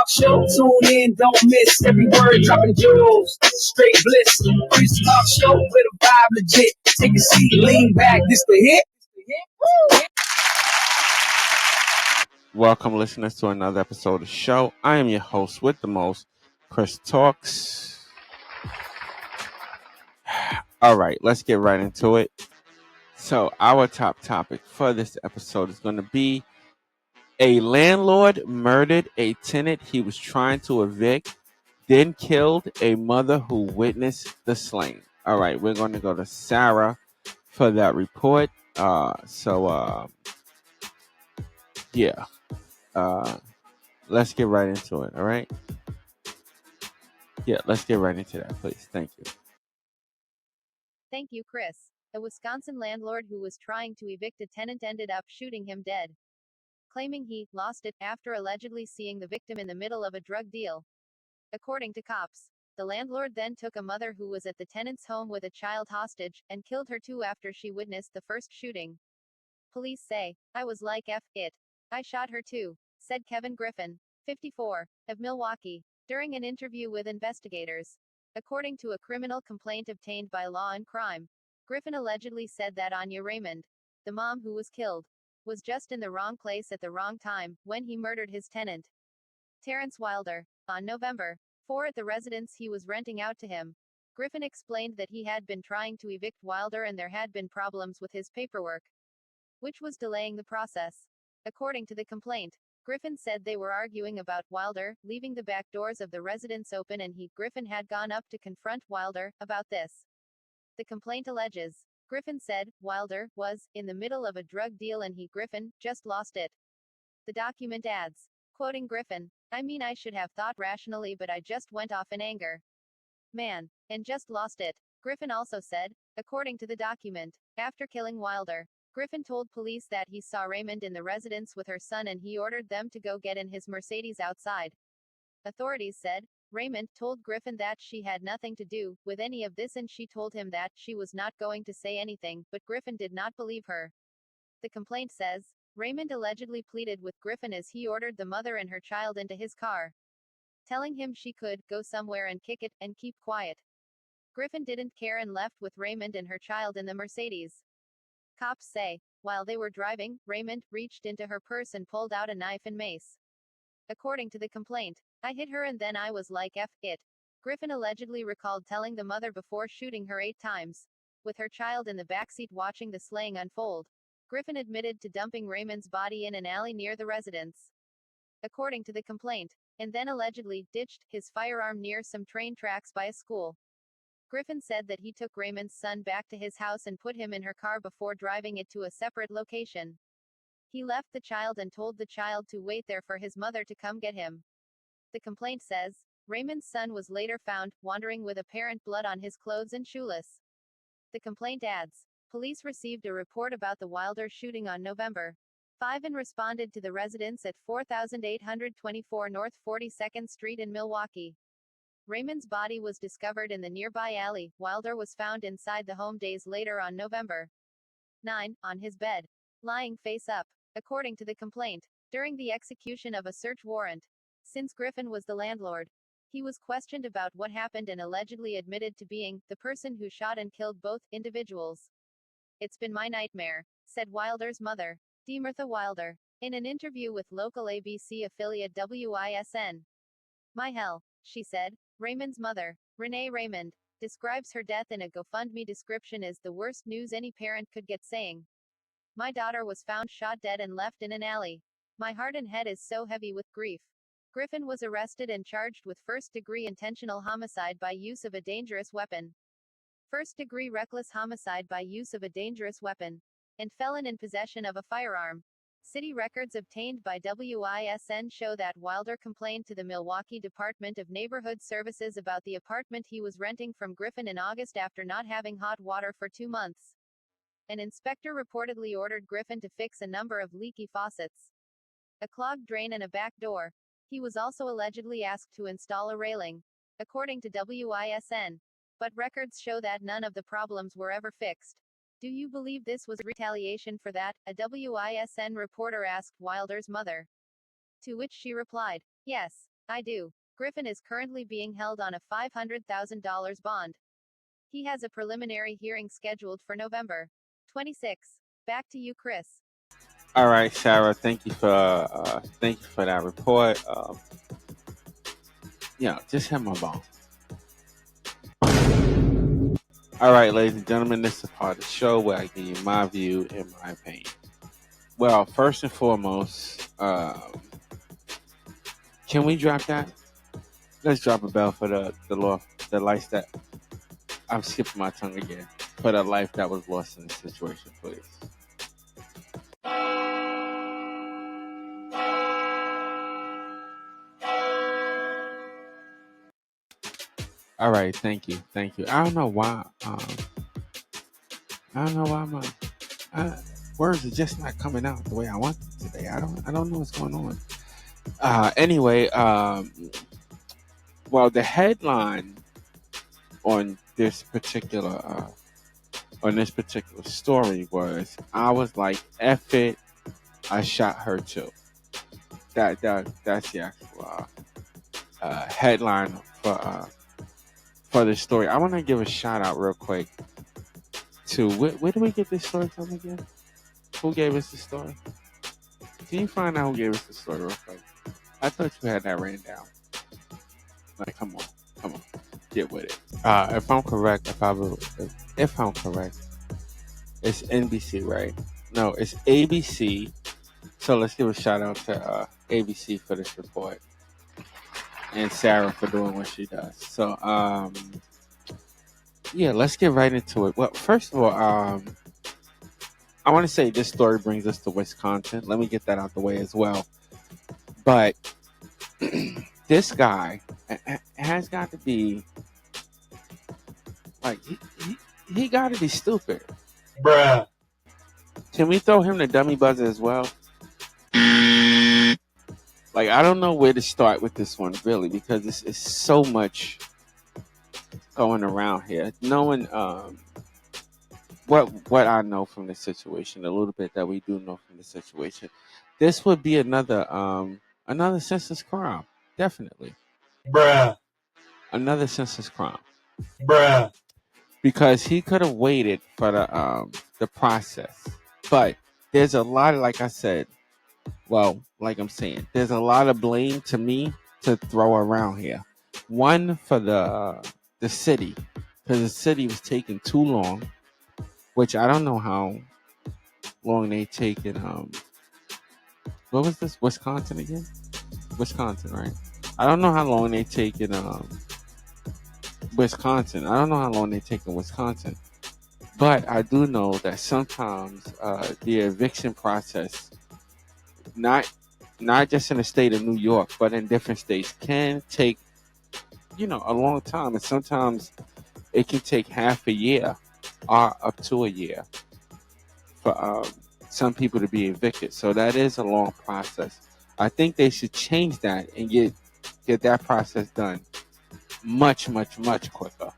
show. Tune in, don't miss every word dropping jewels. Straight bliss. Chris Talk Show with a vibe legit. Take a seat, lean back. This the hit. Woo! Welcome, listeners, to another episode of the show. I am your host with the most, Chris Talks. All right, let's get right into it. So, our top topic for this episode is going to be a landlord murdered a tenant he was trying to evict, then killed a mother who witnessed the slaying. All right, we're going to go to Sarah for that report. Yeah. Let's get right into it. All right. Yeah, let's get right into that, please. Thank you. Thank you, Chris. A Wisconsin landlord who was trying to evict a tenant ended up shooting him dead, claiming he lost it after allegedly seeing the victim in the middle of a drug deal. According to cops, the landlord then took a mother who was at the tenant's home with a child hostage and killed her too after she witnessed the first shooting. Police say, "I was like F it. I shot her too," said Kevin Griffin, 54, of Milwaukee, during an interview with investigators. According to a criminal complaint obtained by Law and Crime, Griffin allegedly said that Anya Raymond, the mom who was killed, was just in the wrong place at the wrong time when he murdered his tenant, Terrence Wilder, on November 4 at the residence he was renting out to him. Griffin explained that he had been trying to evict Wilder and there had been problems with his paperwork, which was delaying the process. According to the complaint, Griffin said they were arguing about Wilder leaving the back doors of the residence open and Griffin had gone up to confront Wilder about this. The complaint alleges, Griffin said, Wilder was in the middle of a drug deal and Griffin, just lost it. The document adds, quoting Griffin, "I mean, I should have thought rationally, but I just went off in anger. Man, and just lost it." Griffin also said, according to the document, after killing Wilder, Griffin told police that he saw Raymond in the residence with her son and he ordered them to go get in his Mercedes outside. Authorities said, Raymond told Griffin that she had nothing to do with any of this and she told him that she was not going to say anything, but Griffin did not believe her. The complaint says, Raymond allegedly pleaded with Griffin as he ordered the mother and her child into his car, telling him she could go somewhere and kick it and keep quiet. Griffin didn't care and left with Raymond and her child in the Mercedes. Cops say, while they were driving, Raymond reached into her purse and pulled out a knife and mace. According to the complaint, "I hit her and then I was like F it." Griffin allegedly recalled telling the mother before shooting her 8 times, with her child in the backseat watching the slaying unfold. Griffin admitted to dumping Raymond's body in an alley near the residence, according to the complaint, and then allegedly ditched his firearm near some train tracks by a school. Griffin said that he took Raymond's son back to his house and put him in her car before driving it to a separate location. He left the child and told the child to wait there for his mother to come get him. The complaint says, Raymond's son was later found, wandering with apparent blood on his clothes and shoeless. The complaint adds, police received a report about the Wilder shooting on November 5 and responded to the residence at 4824 North 42nd Street in Milwaukee. Raymond's body was discovered in the nearby alley. Wilder was found inside the home days later on November 9, on his bed, lying face up, according to the complaint, during the execution of a search warrant. Since Griffin was the landlord, he was questioned about what happened and allegedly admitted to being the person who shot and killed both individuals. "It's been my nightmare," said Wilder's mother, Demartha Wilder, in an interview with local ABC affiliate WISN. "My hell," she said. Raymond's mother, Renee Raymond, describes her death in a GoFundMe description as the worst news any parent could get, saying, "My daughter was found shot dead and left in an alley. My heart and head is so heavy with grief." Griffin was arrested and charged with first-degree intentional homicide by use of a dangerous weapon, first-degree reckless homicide by use of a dangerous weapon, and felon in possession of a firearm. City records obtained by WISN show that Wilder complained to the Milwaukee Department of Neighborhood Services about the apartment he was renting from Griffin in August after not having hot water for 2 months. An inspector reportedly ordered Griffin to fix a number of leaky faucets, a clogged drain and a back door. He was also allegedly asked to install a railing, according to WISN. But records show that none of the problems were ever fixed. "Do you believe this was retaliation for that?" a WISN reporter asked Wilder's mother. To which she replied, "Yes, I do. Griffin is currently being held on a $500,000 bond. He has a preliminary hearing scheduled for November 26. Back to you, Chris. All right, Sarah. Thank you for that report. Just hit my bone. All right, ladies and gentlemen, this is part of the show where I give you my view and my opinion. Well, first and foremost, can we drop that? Let's drop a bell for the life that I'm skipping my tongue again. For the life that was lost in this situation, please. All right, thank you. I don't know why. Words are just not coming out the way I want them today. I don't know what's going on. Anyway, well, the headline on this particular story was, I was like, F it, I shot her too. That's the actual headline for this story. I want to give a shout out real quick to where do we get this story from again? Who gave us the story? Can you find out who gave us the story real quick? I thought you had that written down. Like, come on, get with it. If I'm correct, if I'm correct, it's NBC, right? No, it's ABC. So let's give a shout out to ABC for this report, and Sarah for doing what she does. So, let's get right into it. Well, first of all, I want to say this story brings us to Wisconsin. Let me get that out the way as well. But this guy has got to be like, he got to be stupid. Bruh. Can we throw him the dummy buzzer as well? Like, I don't know where to start with this one, really, because it's so much going around here. Knowing what I know from the situation, a little bit that we do know from the situation, this would be another senseless crime, definitely. Bruh. Another senseless crime. Bruh. Because he could have waited for the process, but there's a lot of, like I said, well, like I'm saying, there's a lot of blame to me to throw around here. One for the city, because the city was taking too long, which I don't know how long they taken. What was this? Wisconsin again? Wisconsin, right? I don't know how long they taken Wisconsin. I don't know how long they taken Wisconsin, but I do know that sometimes the eviction process, not just in the state of New York, but in different states, can take a long time, and sometimes it can take half a year or up to a year for some people to be evicted. So that is a long process. I think they should change that and get that process done much, much, much quicker.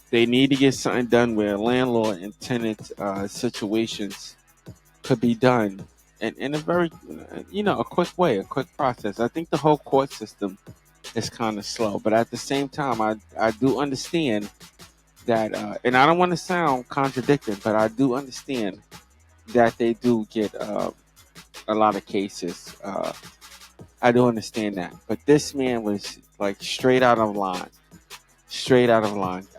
They need to get something done where landlord and tenant situations could be done in a very, a quick way, a quick process. I think the whole court system is kind of slow, but at the same time, I do understand that, and I don't want to sound contradicting, but I do understand that they do get a lot of cases. I do understand that, but this man was like straight out of line.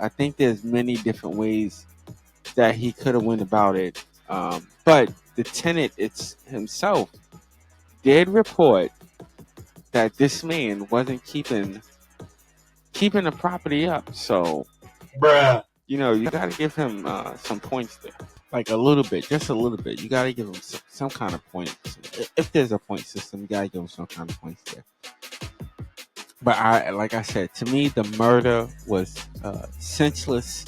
I think there's many different ways that he could have went about it, but the tenant himself did report that this man wasn't keeping the property up. So, Bruh. you got to give him some points there, like a little bit, just a little bit. You got to give him some kind of points. If there's a point system, you got to give him some kind of points there. But like I said, to me, the murder was senseless.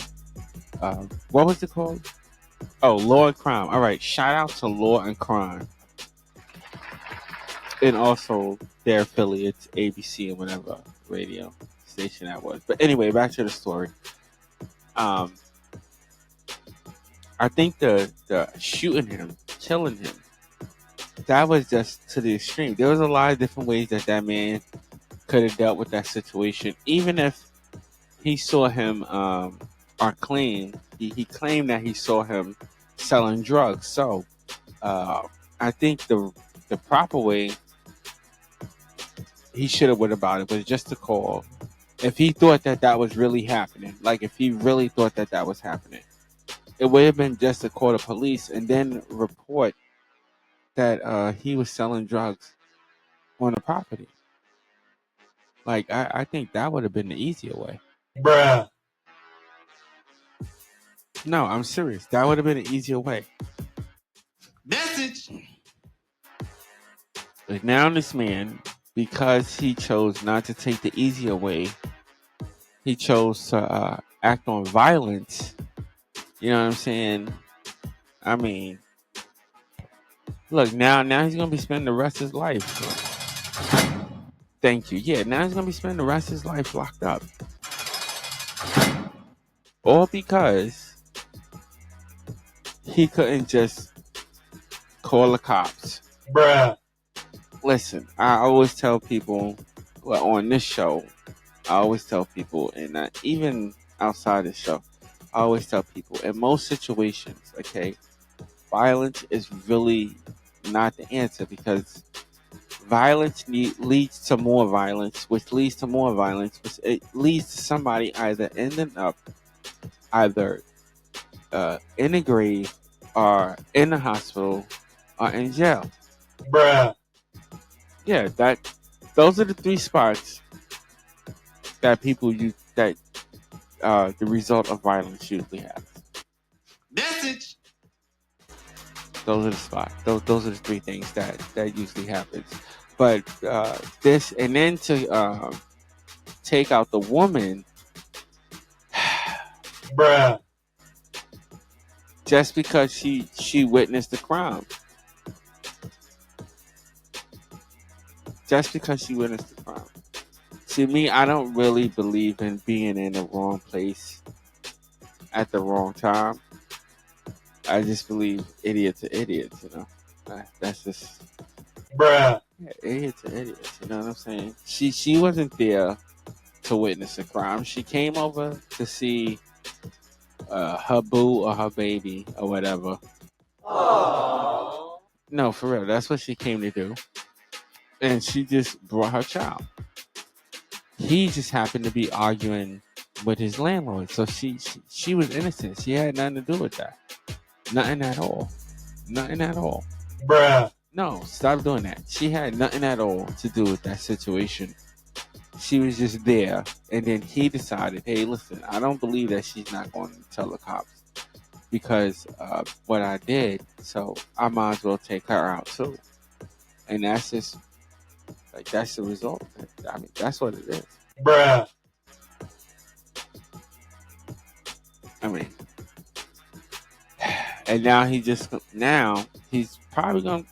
What was it called? Oh, Law and Crime. All right, shout out to Law and Crime, and also their affiliates, ABC and whatever radio station that was. But anyway, back to the story. I think the shooting him, killing him, that was just to the extreme. There was a lot of different ways that man could have dealt with that situation, even if he saw him or claimed he claimed that he saw him selling drugs. So I think the proper way he should have went about it was just to call. If he thought that that was really happening, like if he really thought that that was happening, it would have been just to call the police and then report that he was selling drugs on the property. Like I think that would have been the easier way. Bruh. No, I'm serious. That would have been an easier way. Message. But now this man, because he chose not to take the easier way, he chose to act on violence. You know what I'm saying? I mean, look, now he's gonna be spending the rest of his life. Thank you. Yeah, now he's gonna be spending the rest of his life locked up. All because he couldn't just call the cops. Bruh. Listen, I always tell people, well, on this show, I always tell people, and even outside the show, I always tell people, in most situations, okay, violence is really not the answer, because violence leads to more violence, which leads to more violence, which it leads to somebody either ending up either in a grave or in the hospital or in jail. Bruh. Yeah, those are the three spots that people use that the result of violence usually happens. Message. Those are the spots. Those are the three things that usually happens. But this, and then to take out the woman, Bruh. just because she witnessed the crime. Just because she witnessed the crime. To me, I don't really believe in being in the wrong place at the wrong time. I just believe idiots are idiots, you know. That's just Bruh. yeah, idiots are idiots, you know what I'm saying? She wasn't there to witness a crime. She came over to see her boo or her baby or whatever. Aww. No, for real, that's what she came to do. And she just brought her child. He just happened to be arguing with his landlord, so she was innocent. She had nothing to do with that. Nothing at all. Nothing at all. Bruh. No, stop doing that. She had nothing at all to do with that situation. She was just there, and then he decided, hey, listen, I don't believe that she's not going to tell the cops because of what I did, so I might as well take her out too. And that's just like that's the result. I mean, that's what it is. Bruh. I mean, and now he's probably gonna,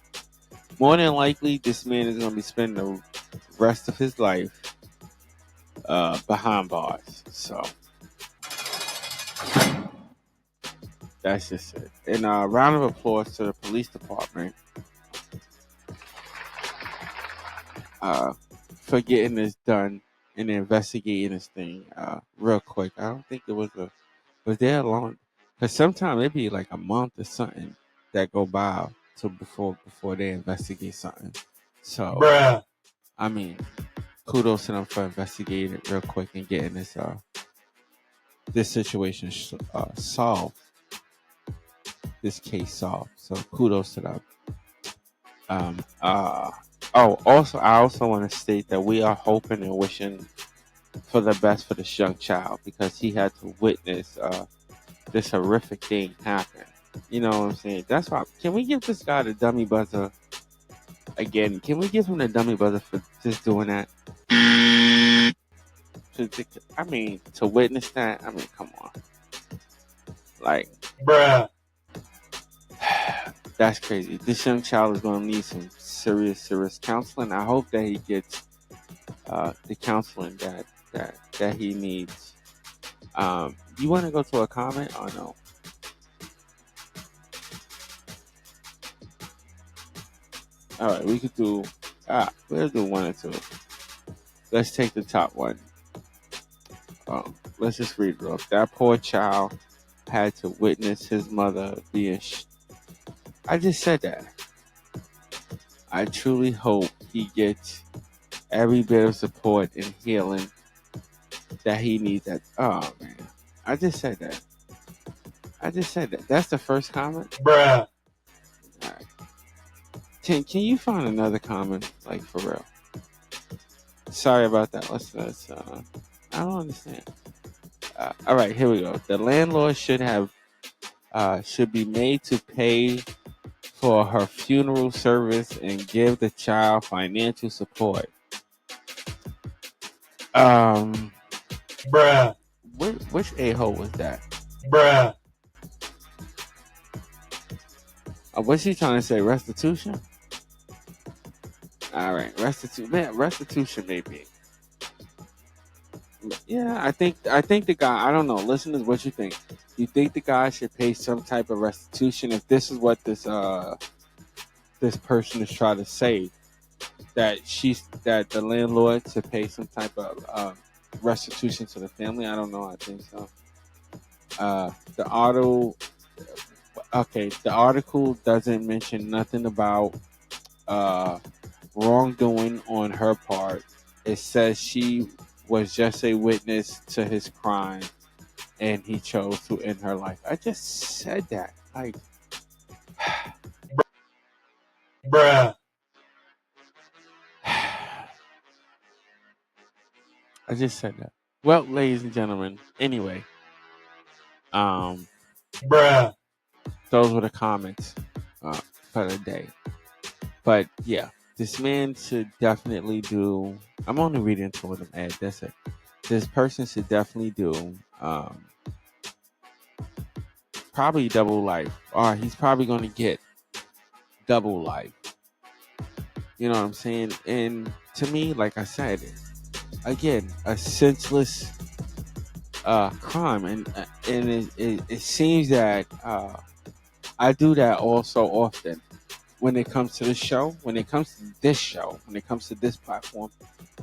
more than likely, this man is gonna be spending the rest of his life behind bars. So that's just it. And a round of applause to the police department for getting this done and investigating this thing real quick. I don't think was there long, because sometimes it'd be like a month or something that go by to before they investigate something. So Bruh. I mean, kudos to them for investigating it real quick and getting this situation solved, this case solved. So kudos to them. Also, I also want to state that we are hoping and wishing for the best for this young child, because he had to witness this horrific thing happen. You know what I'm saying? That's why. Can we give this guy the dummy buzzer again? Can we give him the dummy buzzer for just doing that? I mean, to witness that. I mean, come on. Like, Bruh. that's crazy. This young child is going to need some serious counseling. I hope that he gets the counseling that he needs. You want to go to a comment or no? All right, we could do. We'll do one or two. let's take the top one. Let's just read it off. That poor child had to witness his mother being. I just said that. I truly hope he gets every bit of support and healing that he needs. That. Oh man, I just said that. That's the first comment. Bruh. All right. Can you find another comment, like for real? Sorry about that. Let's. I don't understand. All right, here we go. The landlord should be made to pay for her funeral service and give the child financial support. Um, Bruh. which a-hole was that? Bruh. What's he trying to say? Restitution? All right, restitution maybe. Yeah, I think the guy. I don't know. Listeners, what you think? You think the guy should pay some type of restitution if this is what this person is trying to say? That the landlord to pay some type of restitution to the family. I don't know. I think so. The the article doesn't mention nothing about wrongdoing on her part. It says she was just a witness to his crime and he chose to end her life. I just said that. Like, Bruh. I just said that. Well, ladies and gentlemen, anyway, um, Bruh. those were the comments for the day. But yeah, this man should definitely do. I'm only reading to them ad. That's it. This person should definitely do probably double life, or he's probably going to get double life. You know what I'm saying? And to me, like I said, again, a senseless crime, and it seems that I do that all so often. When it comes to this show, when it comes to this platform,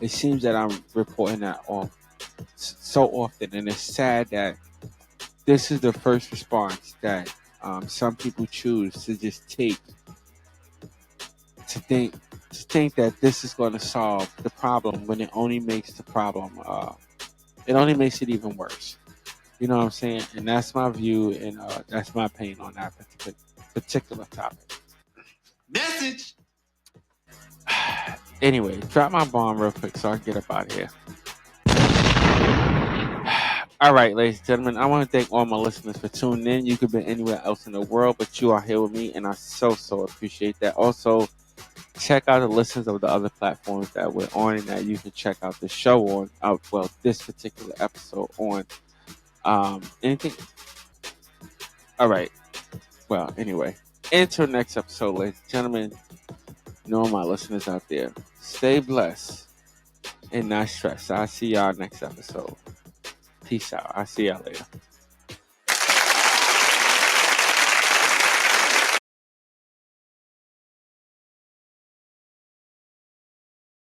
it seems that I'm reporting that all so often, and it's sad that this is the first response that some people choose to just take to think that this is going to solve the problem when it only makes the problem it only makes it even worse. You know what I'm saying? And that's my view, and that's my opinion on that particular topic. Message. Anyway, drop my bomb real quick so I can get up out of here. All right, ladies and gentlemen, I want to thank all my listeners for tuning in. You could be anywhere else in the world, but you are here with me, and I so appreciate that. Also, check out the listings of the other platforms that we're on and that you can check out the show on. Well, this particular episode on. Anything? All right. Well, anyway, until next episode, ladies and gentlemen, know my listeners out there, stay blessed and not stressed. I'll see y'all next episode. Peace out. I'll see y'all later.